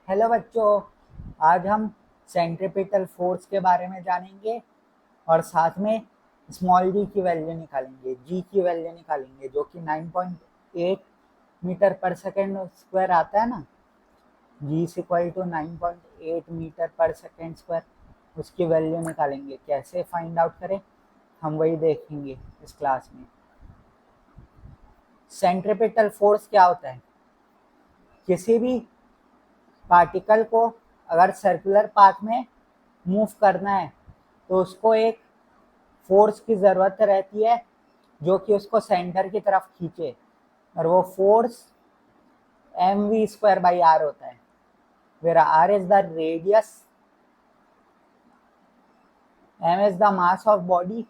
Hello बच्चों, आज हम सेंट्रीपिटल फोर्स के बारे में जानेंगे और साथ में स्मॉल जी की वैल्यू निकालेंगे, जी की वैल्यू निकालेंगे जो कि 9.8 मीटर पर सेकेंड स्क्वायर आता है ना। जी इज इक्वल टू 9.8 मीटर पर सेकेंड स्क्वायर, उसकी वैल्यू निकालेंगे। कैसे फाइंड आउट करें हम वही देखेंगे इस क्लास में। सेंट्रीपिटल फोर्स क्या होता है? किसी भी पार्टिकल को अगर सर्कुलर पाथ में मूव करना है तो उसको एक फोर्स की ज़रूरत रहती है जो कि उसको सेंटर की तरफ खींचे, और वो फोर्स mv² होता है, where r is the radius, m is the mass of body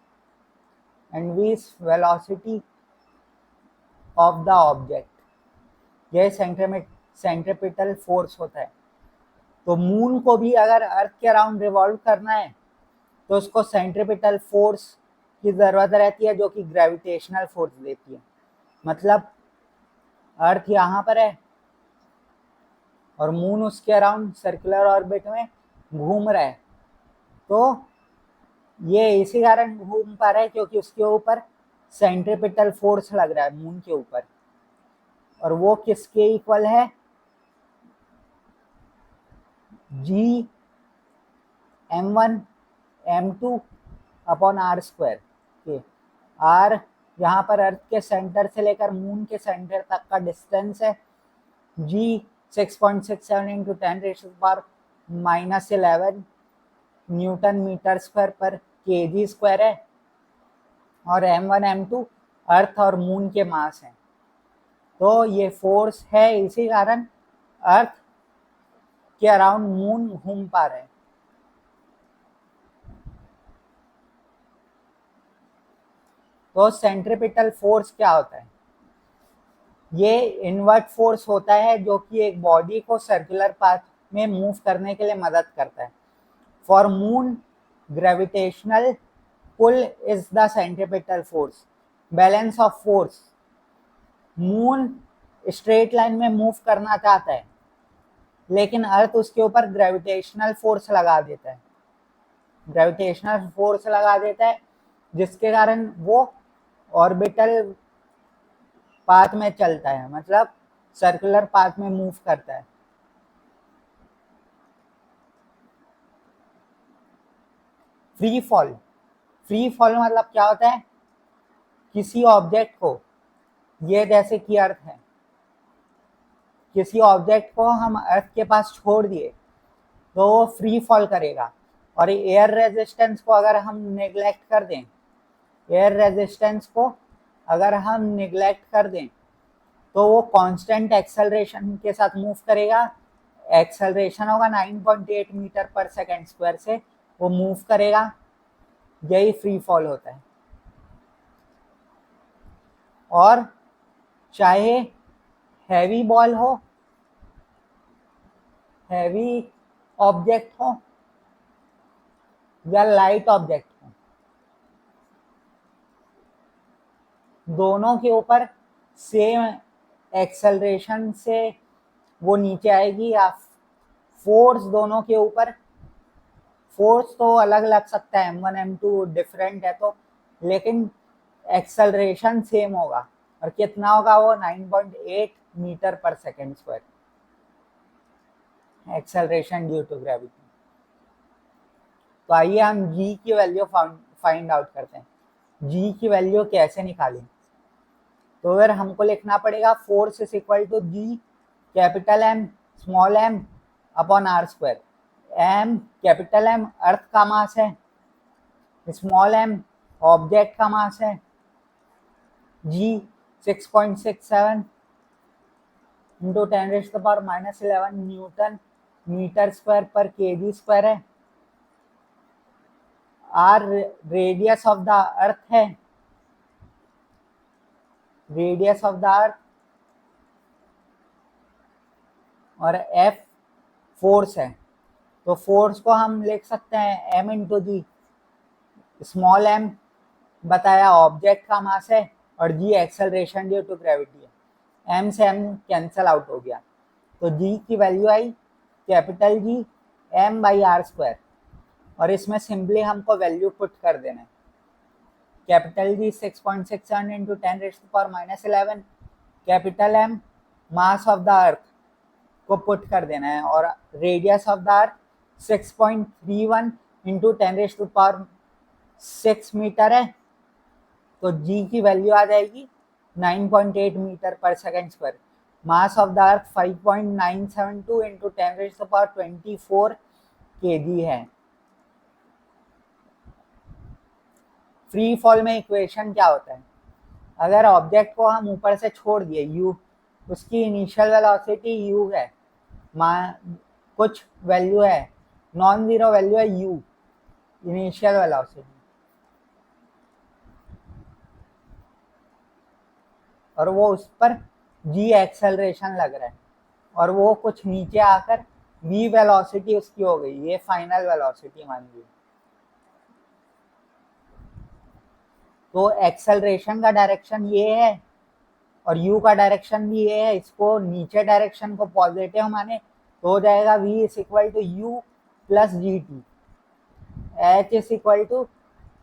and v is velocity of the object। यह सेंट्रीपिटल फोर्स होता है। तो मून को भी अगर अर्थ के अराउंड रिवॉल्व करना है तो उसको सेंट्रीपिटल फोर्स की ज़रूरत रहती है जो कि ग्रेविटेशनल फोर्स देती है। मतलब अर्थ यहाँ पर है और मून उसके अराउंड सर्कुलर ऑर्बिट में घूम रहा है, तो ये इसी कारण घूम पा रहा है क्योंकि उसके ऊपर सेंट्रीपिटल फोर्स लग रहा है मून के ऊपर, और वो किसके इक्वल है? जी m1 m2 upon r square के। r यहाँ पर अर्थ के सेंटर से लेकर मून के सेंटर तक का डिस्टेंस है। g 6.67 into 10⁻⁻11 newton metre square पर kg स्क्वायर है, और m1 m2 अर्थ और मून के मास हैं। तो ये फोर्स है, इसी कारण अर्थ के अराउंड मून घूम पा रहे हैं। तो सेंट्रीपिटल फोर्स क्या होता है? ये इनवर्ट फोर्स होता है जो कि एक बॉडी को सर्कुलर पाथ में मूव करने के लिए मदद करता है। For moon gravitational pull is the centripetal force. Balance of force, moon straight line में मूव करना चाहता है लेकिन अर्थ उसके ऊपर ग्रेविटेशनल फोर्स लगा देता है, जिसके कारण वो ऑर्बिटल पाथ में चलता है, मतलब सर्कुलर पाथ में मूव करता है। फ्री फॉल मतलब क्या होता है? किसी ऑब्जेक्ट को, ये जैसे कि अर्थ है, किसी ऑब्जेक्ट को हम अर्थ के पास छोड़ दिए तो वो फ्री फॉल करेगा। और एयर रेजिस्टेंस को अगर हम नेग्लेक्ट कर दें तो वो कांस्टेंट एक्सेलरेशन के साथ मूव करेगा। एक्सेलरेशन होगा 9.8 मीटर पर सेकेंड स्क्वायर से वो मूव करेगा। यही फ्री फॉल होता है। और चाहे हैवी ऑब्जेक्ट हो या लाइट ऑब्जेक्ट हो, दोनों के ऊपर सेम एक्सेलरेशन से वो नीचे आएगी, या फोर्स दोनों के ऊपर, फोर्स तो अलग लग सकता है, m1 m2 डिफरेंट है तो, लेकिन एक्सेलरेशन सेम होगा। और कितना होगा वो? 9.8 मीटर पर second square acceleration due to gravity. तो आइए हम g की वैल्यू फाइंड आउट करते हैं। g की वैल्यू कैसे निकालें? तो फिर हमको लिखना पड़ेगा force is equal to G capital M small m upon r square. m capital M earth का मास है, स्मॉल m ऑब्जेक्ट का मास है, g 6.67 into 10⁻⁻11 newton metre square पर kg स्क्वायर है। r radius of the earth है, और F force है। तो फोर्स को हम लिख सकते हैं m into G. Small m बताया ऑब्जेक्ट का मास है और g acceleration due to gravity है। m से m कैंसल आउट हो गया, तो g की वैल्यू आई capital G m by R square, और इसमें सिंपली हमको वैल्यू पुट कर देना है। Capital G 6.67 into 10⁻⁻11, capital M mass of the earth को पुट कर देना है, और radius of the earth 6.31 into 10⁻6 metre है, तो g की वैल्यू आ जाएगी 9.8 मीटर पर second square. Mass of the earth 5.972 into 10⁻24 kg है। फ्री फॉल में इक्वेशन क्या होता है, अगर ऑब्जेक्ट को हम ऊपर से छोड़ दिए u, उसकी इनिशियल वेलोसिटी u है, कुछ वैल्यू है, नॉन जीरो वैल्यू है u इनिशियल वेलोसिटी, और वो उस पर g एक्सेलरेशन लग रहा है, और वो कुछ नीचे आकर v वेलोसिटी उसकी हो गई, ये फाइनल वेलोसिटी मान ली। तो एक्सेलरेशन का डायरेक्शन ये है और u का डायरेक्शन भी ये है, इसको नीचे डायरेक्शन को पॉजिटिव माने तो हो जाएगा v is equal to u plus G T, h is equal to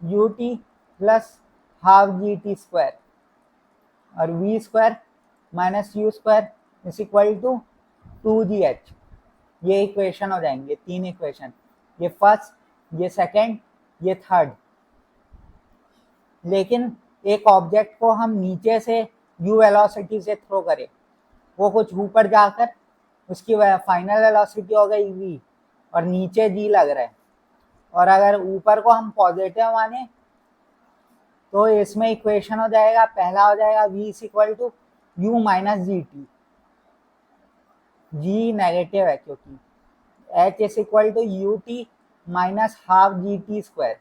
U T plus half G T square, और v square minus U square is equal to 2gh। ये इक्वेशन हो जाएंगे, तीन इक्वेशन, ये फर्स्ट, ये second, ये third. लेकिन एक ऑब्जेक्ट को हम नीचे से u वेलोसिटी से थ्रो करें, वो कुछ ऊपर जाकर उसकी फाइनल वेलोसिटी हो गई v, और नीचे g लग रहा है, और अगर ऊपर को हम पॉजिटिव माने तो इसमें इक्वेशन हो जाएगा, पहला हो जाएगा v is equal to U minus G T, g negative है क्योंकि, h is equal to U T minus half G T square,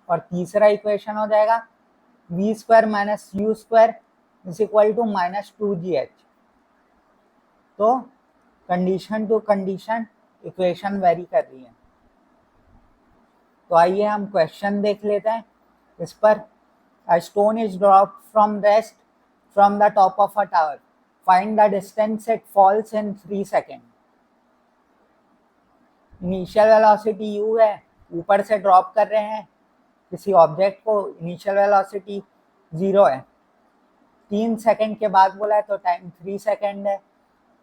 और तीसरा इक्वेशन हो जाएगा v square minus U square is equal to minus 2gh। तो condition to condition equation vary कर रही है। तो आइए हम क्वेश्चन देख लेते हैं इस पर। A stone is dropped from rest from the top of a tower, find the distance it falls in 3 second. Initial velocity u है, ऊपर से ड्रॉप कर रहे हैं किसी ऑब्जेक्ट को, इनिशियल वेलोसिटी 0 है, 3 सेकेंड के बाद बोला है तो टाइम 3 सेकेंड है,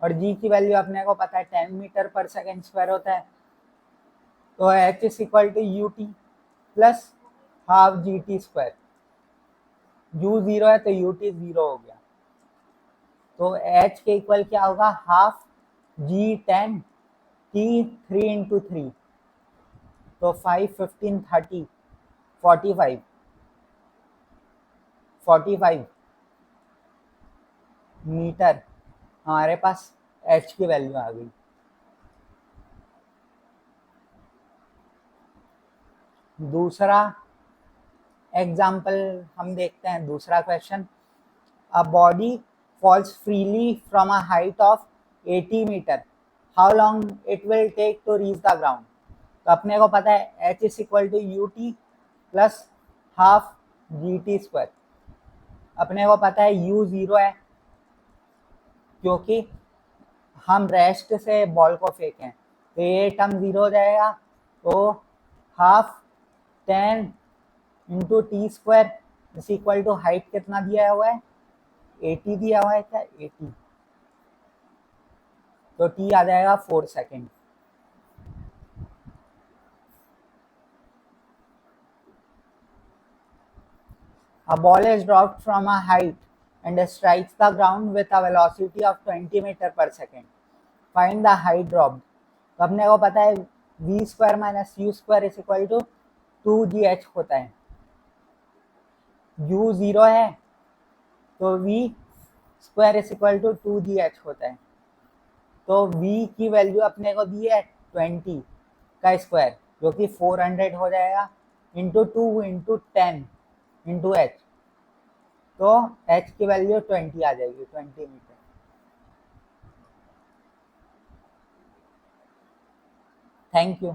और g की वैल्यू अपने को पता है 10 मीटर पर सेकेंड स्क्वायर होता है। तो h is equal to U T plus half G T square, u 0 है तो यू टी 0 हो गया, तो h के इक्वल क्या होगा, हाफ g 10 t 3 इंटू 3, तो 5 15 30 45 मीटर हमारे पास h की वैल्यू आ गई। दूसरा एग्जाम्पल हम देखते हैं, दूसरा question. A body falls freely from a height of 80 metre, how long it will take to reach the ground. तो अपने को पता है h is equal to U T plus half G T square, अपने को पता है u 0 है क्योंकि हम रेस्ट से बॉल को फेंकें, तो ये टर्म 0 हो जाएगा, तो half 10 into T square is equal to height कितना दिया हुआ है, 80 दिया हुआ है क्या, 80, तो t आ जाएगा 4 second. A ball is dropped from a height and strikes the ground with a velocity of 20 metre पर second, find the height dropped. तो अपने को पता है v square minus U square is equal to 2gh होता है, u 0 है तो v square is equal to 2gh होता है, तो v की वैल्यू अपने को दी है 20 का स्क्वायर जो कि 400 हो जाएगा, इंटू 2 इंटू 10 इंटू h, तो h की वैल्यू 20 आ जाएगी, 20 मीटर। Thank you.